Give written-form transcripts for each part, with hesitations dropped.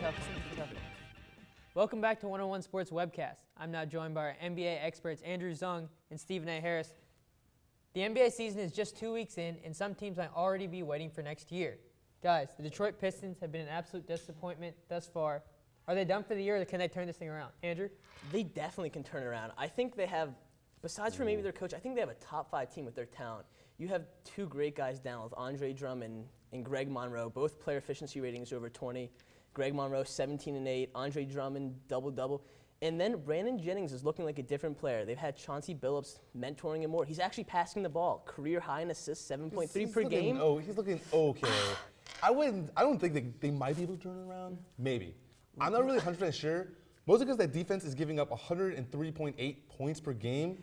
tough one. Welcome back to 101 Sports Webcast. I'm now joined by our NBA experts Andrew Zung and Stephen A. Harris. The NBA season is just 2 weeks in, and some teams might already be waiting for next year. Guys, the Detroit Pistons have been an absolute disappointment thus far. Are they done for the year, or can they turn this thing around? Andrew? They definitely can turn it around. I think they have, besides for maybe their coach, I think they have a top 5 team with their talent. You have 2 great guys down with Andre Drummond and Greg Monroe, both player efficiency ratings over 20. Greg Monroe, 17 and 8. Andre Drummond, double-double. And then Brandon Jennings is looking like a different player. They've had Chauncey Billups mentoring him more. He's actually passing the ball. Career high in assists, 7.3 per game. Oh, he's looking okay. I don't think they might be able to turn it around. Maybe. I'm not really 100% sure. Mostly because that defense is giving up 103.8 points per game,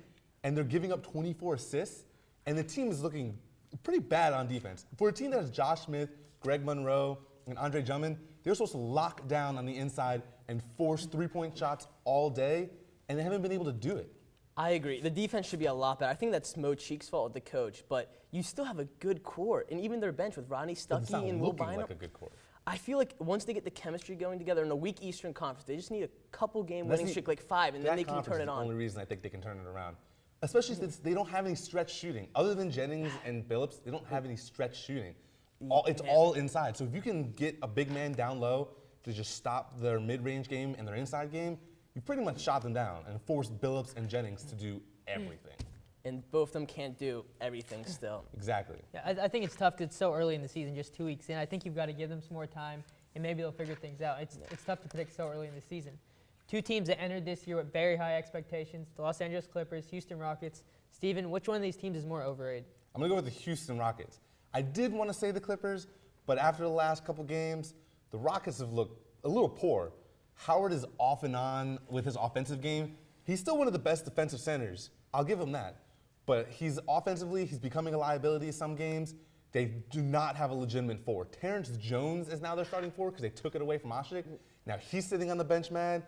and they're giving up 24 assists, and the team is looking pretty bad on defense. For a team that has Josh Smith, Greg Monroe, and Andre Drummond, they're supposed to lock down on the inside and force three-point shots all day, and they haven't been able to do it. I agree. The defense should be a lot better. I think that's Mo Cheek's fault with the coach, but you still have a good core, and even their bench with Rodney Stuckey and Will Bynum. Like a good core. I feel like once they get the chemistry going together in a weak Eastern Conference, they just need a couple game winning streak, like 5, and then they can turn it on. That's the only reason I think they can turn it around. Especially since they don't have any stretch shooting. Other than Jennings and Billups, they don't have any stretch shooting. It's all inside. So if you can get a big man down low to just stop their mid-range game and their inside game, you pretty much shot them down and forced Billups and Jennings to do everything. And both of them can't do everything still. Exactly. Yeah, I think it's tough because it's so early in the season, just 2 weeks in. I think you've got to give them some more time, and maybe they'll figure things out. It's tough to predict so early in the season. 2 teams that entered this year with very high expectations, the Los Angeles Clippers, Houston Rockets. Steven, which one of these teams is more overrated? I'm going to go with the Houston Rockets. I did want to say the Clippers, but after the last couple games, the Rockets have looked a little poor. Howard is off and on with his offensive game. He's still one of the best defensive centers. I'll give him that. But he's becoming a liability some games. They do not have a legitimate 4. Terrence Jones is now their starting 4 because they took it away from Ashik. Now he's sitting on the bench, man.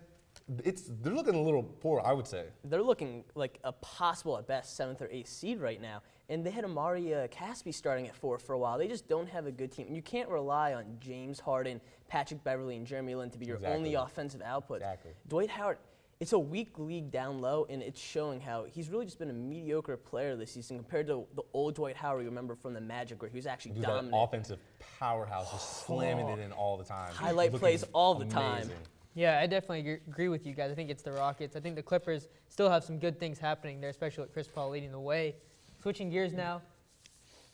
They're looking a little poor, I would say. They're looking like a possible, at best, 7th or 8th seed right now. And they had Amari Caspi starting at 4 for a while. They just don't have a good team. And you can't rely on James Harden, Patrick Beverley, and Jeremy Lin to be your only offensive output. Exactly. Dwight Howard, it's a weak league down low, and it's showing how he's really just been a mediocre player this season compared to the old Dwight Howard you remember from the Magic, where he was actually dominant. That offensive powerhouse, just slamming it in all the time. Highlight plays all the time. Yeah, I definitely agree with you guys. I think it's the Rockets. I think the Clippers still have some good things happening there, especially with Chris Paul leading the way. Switching gears now,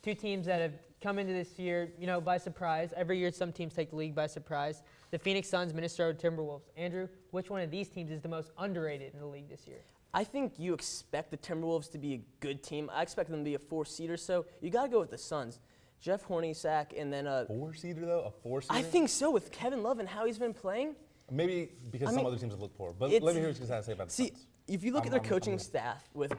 2 teams that have come into this year, by surprise. Every year some teams take the league by surprise. The Phoenix Suns, Minnesota Timberwolves. Andrew, which one of these teams is the most underrated in the league this year? I think you expect the Timberwolves to be a good team. I expect them to be a 4-seed or so. You got to go with the Suns. Jeff Hornacek and then a 4-seeder though? A 4-seeder? I think so, with Kevin Love and how he's been playing. Maybe because some other teams have looked poor. But let me hear what you guys say about the Suns. If you look at their coaching staff with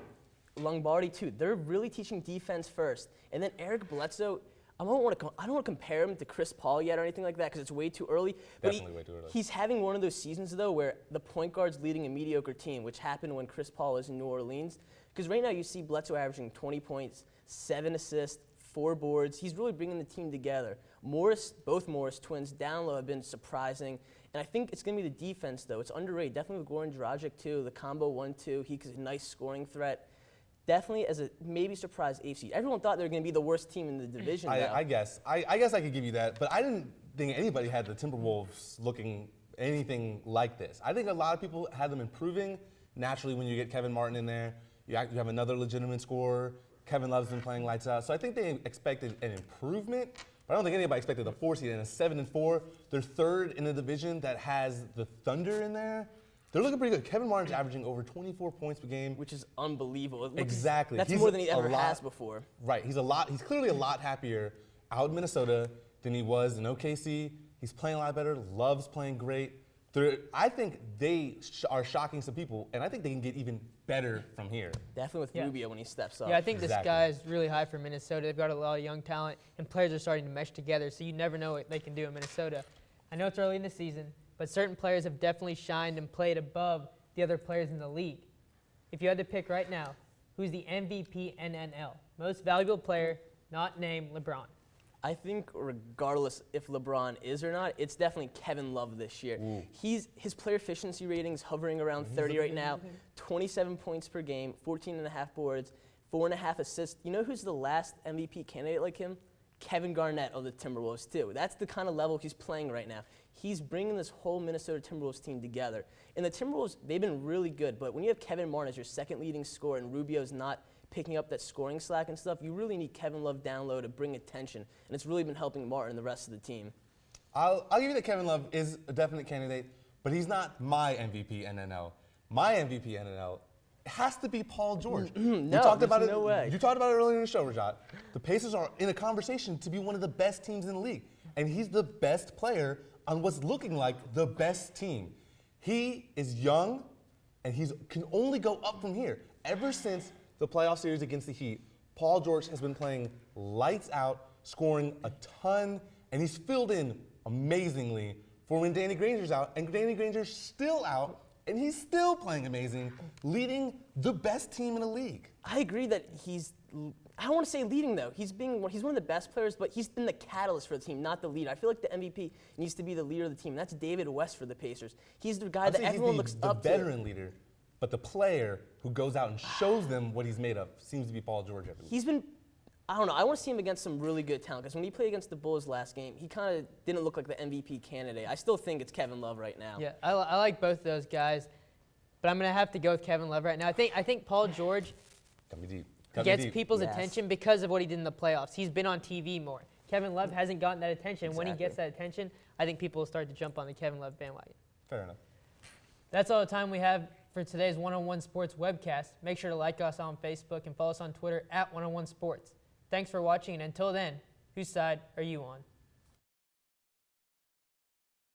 Lombardi too, they're really teaching defense first. And then Eric Bledsoe, I don't want to compare him to Chris Paul yet or anything like that because it's way too early. Definitely way too early. He's having one of those seasons though where the point guard's leading a mediocre team, which happened when Chris Paul was in New Orleans. Because right now you see Bledsoe averaging 20 points, 7 assists, 4 boards. He's really bringing the team together. Both Morris twins down low have been surprising. And I think it's going to be the defense, though. It's underrated. Definitely with Goran Dragic, too. The combo 1-2. He's a nice scoring threat. Definitely as a maybe surprise 8th seed. Everyone thought they were going to be the worst team in the division. I guess I could give you that. But I didn't think anybody had the Timberwolves looking anything like this. I think a lot of people had them improving. Naturally, when you get Kevin Martin in there, you have another legitimate scorer. Kevin Love's been playing lights out. So I think they expected an improvement. But I don't think anybody expected a 4 seed and a 7-4. They're 3rd in the division that has the Thunder in there. They're looking pretty good. Kevin Martin's averaging over 24 points per game, which is unbelievable. Exactly. That's more than he ever has before. Right. He's clearly a lot happier out in Minnesota than he was in OKC. He's playing a lot better. Love's playing great. I think they are shocking some people, and I think they can get even better from here. Definitely with Rubio when he steps up. Yeah, I think this guy is really high for Minnesota. They've got a lot of young talent, and players are starting to mesh together, so you never know what they can do in Minnesota. I know it's early in the season, but certain players have definitely shined and played above the other players in the league. If you had to pick right now, who's the MVP NNL? Most valuable player, not named LeBron. I think regardless if LeBron is or not, it's definitely Kevin Love this year. Ooh. His player efficiency rating's hovering around 30 right now, 27 points per game, 14.5 boards, 4.5 assists. You know who's the last MVP candidate like him? Kevin Garnett of the Timberwolves too. That's the kind of level he's playing right now. He's bringing this whole Minnesota Timberwolves team together. And the Timberwolves, they've been really good, but when you have Kevin Martin as your second leading scorer and Rubio's not picking up that scoring slack and stuff, you really need Kevin Love down low to bring attention. And it's really been helping Martin and the rest of the team. I'll give you that Kevin Love is a definite candidate, but he's not my MVP NNL. My MVP NNL has to be Paul George. No, there's no way. You talked about it earlier in the show, Rajat. The Pacers are in a conversation to be one of the best teams in the league, and he's the best player on what's looking like the best team. He is young, and he can only go up from here. Ever since the playoff series against the Heat, Paul George has been playing lights out, scoring a ton, and he's filled in amazingly for when Danny Granger's out, and Danny Granger's still out, and he's still playing amazing, leading the best team in the league. I agree that I don't want to say leading though. He's one of the best players, but he's been the catalyst for the team, not the leader. I feel like the MVP needs to be the leader of the team. That's David West for the Pacers. He's the guy that everyone looks up to. The veteran leader, but the player who goes out and shows them what he's made of seems to be Paul George every week. He's been, I don't know, I want to see him against some really good talent, because when he played against the Bulls last game, he kind of didn't look like the MVP candidate. I still think it's Kevin Love right now. Yeah, I like both of those guys, but I'm going to have to go with Kevin Love right now. I think Paul George Cut me deep. gets people's Yes. attention because of what he did in the playoffs. He's been on TV more. Kevin Love hasn't gotten that attention. When he gets that attention, I think people will start to jump on the Kevin Love bandwagon. Fair enough. That's all the time we have for today's 101 Sports webcast. Make sure to like us on Facebook and follow us on Twitter at 101 Sports. Thanks for watching, and until then, whose side are you on?